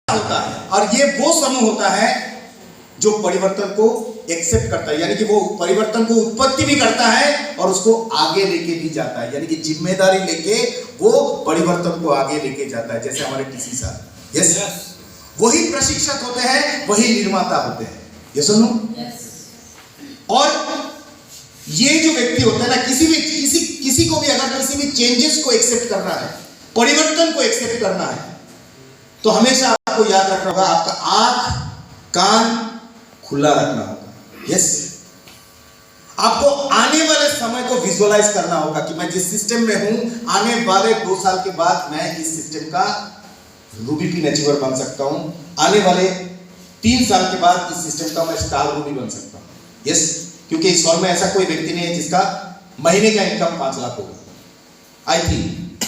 होता है और ये वो समूह होता है जो परिवर्तन को एक्सेप्ट करता है, यानी कि वो परिवर्तन को उत्पत्ति भी करता है और उसको आगे लेके भी जाता है, यानी कि जिम्मेदारी लेके वो परिवर्तन को आगे लेके जाता है। जैसे हमारे टीसी साहब, यस, वही प्रशिक्षक होते हैं, वही निर्माता होते हैं, ये सुनो। और ये जो व्यक्ति होता है ना, किसी को भी अगर किसी भी चेंजेस को एक्सेप्ट करना है, परिवर्तन को एक्सेप्ट करना है, तो हमेशा आपको याद रखना होगा, आपका आंख कान खुला रखना होगा। यस, आपको आने वाले समय को विजुअलाइज करना होगा कि मैं जिस सिस्टम में हूं, आने वाले 2 साल के बाद मैं इस सिस्टम का रूबी पिन अचीवर बन सकता हूं, आने वाले 3 साल के बाद इस सिस्टम का मैं स्टार रूबी बन सकता हूं। यस, क्योंकि इस हॉल में ऐसा कोई व्यक्ति नहीं है जिसका महीने का इनकम 5 लाख होगा, आई थिंक,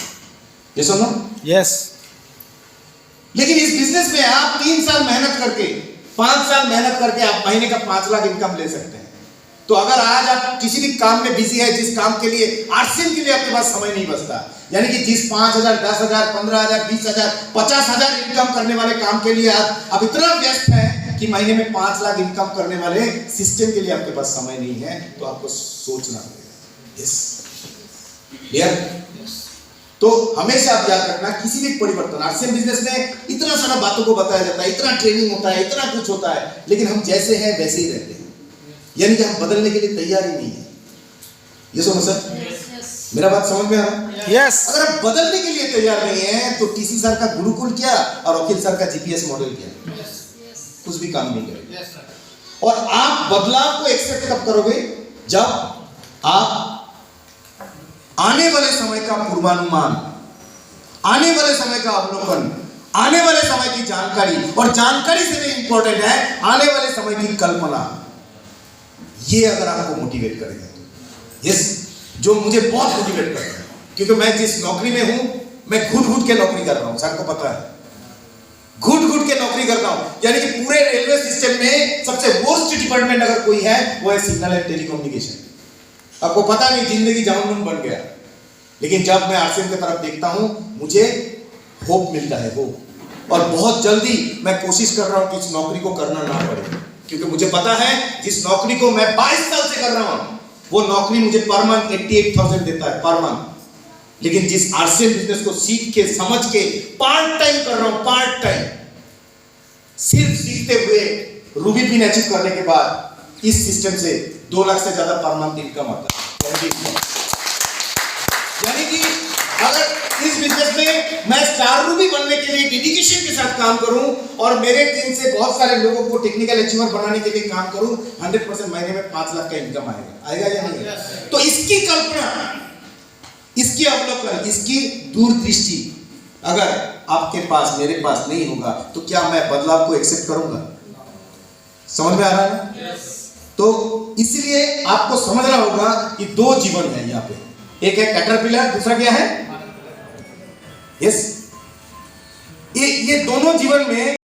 ये सुनो। यस, लेकिन इस बिजनेस में आप 3 साल मेहनत करके, 5 साल मेहनत करके आप महीने का 5 लाख इनकम ले सकते हैं। तो अगर आज आप किसी भी काम में बिजी है, जिस काम के लिए आरसीएम के लिए आपके पास समय नहीं बचता, यानी कि जिस 5,000, 10,000, 15,000, 20,000, 50,000 इनकम करने वाले काम के लिए आप इतना व्यस्त हैं कि महीने में 5 लाख इनकम करने वाले सिस्टम के लिए आपके पास समय नहीं है, तो आपको सोचना पड़ेगा। Yes, clear? तो हमेशा आप याद रखना, किसी भी परिवर्तन, आरसीएम बिजनेस में इतना सारा बातों को बताया जाता है, इतना ट्रेनिंग होता है, इतना कुछ होता है, लेकिन हम जैसे हैं वैसे ही रहते हैं, यानी कि हम बदलने के लिए तैयार ही नहीं है। ये सुनो सर, मेरा बात समझ में आ रहा है? यस। अगर आप बदलने के लिए तैयार नहीं है, तो टीसी सर का गुरुकुल क्या और वकील सर का जीपीएस मॉडल क्या, कुछ भी काम नहीं करेगा। और आप बदलाव को एक्सेप्ट कब करोगे? जब आप आने वाले समय का पूर्वानुमान, आने वाले समय का अवलोकन, आने वाले समय की जानकारी, और जानकारी से भी इंपॉर्टेंट है आने वाले समय की कल्पना, ये अगर आपको मोटिवेट करेगा तो। यस, जो मुझे बहुत मोटिवेट करता है, क्योंकि मैं जिस नौकरी में हूं, मैं घुट के नौकरी कर रहा हूं, सर को पता है, घुट के नौकरी कर रहा हूं, यानी कि पूरे रेलवे सिस्टम में सबसे वर्स्ट डिपार्टमेंट अगर कोई है, वो है सिग्नल एंड टेलीकम्युनिकेशन। आपको पता नहीं, जिंदगी जामुन बन गया, लेकिन जब मैं आरसीएम की तरफ देखता हूं, मुझे होप मिलता है, होप। और बहुत जल्दी मैं कोशिश कर रहा हूं कि इस नौकरी को करना ना पड़े, क्योंकि मुझे पता है जिस नौकरी को मैं 22 साल से कर रहा हूं, वो नौकरी मुझे पर मंथ 88,000 देता है पर मंथ। लेकिन जिस आरसीएम बिजनेस को सीख के, समझ के, पार्ट टाइम कर रहा हूं, पार्ट टाइम, सिर्फ सीखते हुए रूबी पिन अचीव करने के बाद इस सिस्टम से 2 लाख से ज्यादा पर मंथ इनकम आता है। यानी कि अगर इस बिजनेस में मैं स्टार रूबी बनने के लिए डेडिकेशन के साथ काम करूं और मेरे टीम से बहुत सारे लोगों को टेक्निकल अचीवर बनाने के लिए काम करूं, 100% महीने में 5 लाख का इनकम आएगा या नहीं? तो इसकी कल्पना, इसकी अवलोकन, इसकी दूरदृष्टि अगर आपके पास, मेरे पास नहीं होगा, तो क्या मैं बदलाव को एक्सेप्ट करूंगा? समझ में आ रहा है? तो इसलिए आपको समझना होगा कि 2 जीवन है यहाँ पे, एक है कैटरपिलर, दूसरा क्या है? यस, ये दोनों जीवन में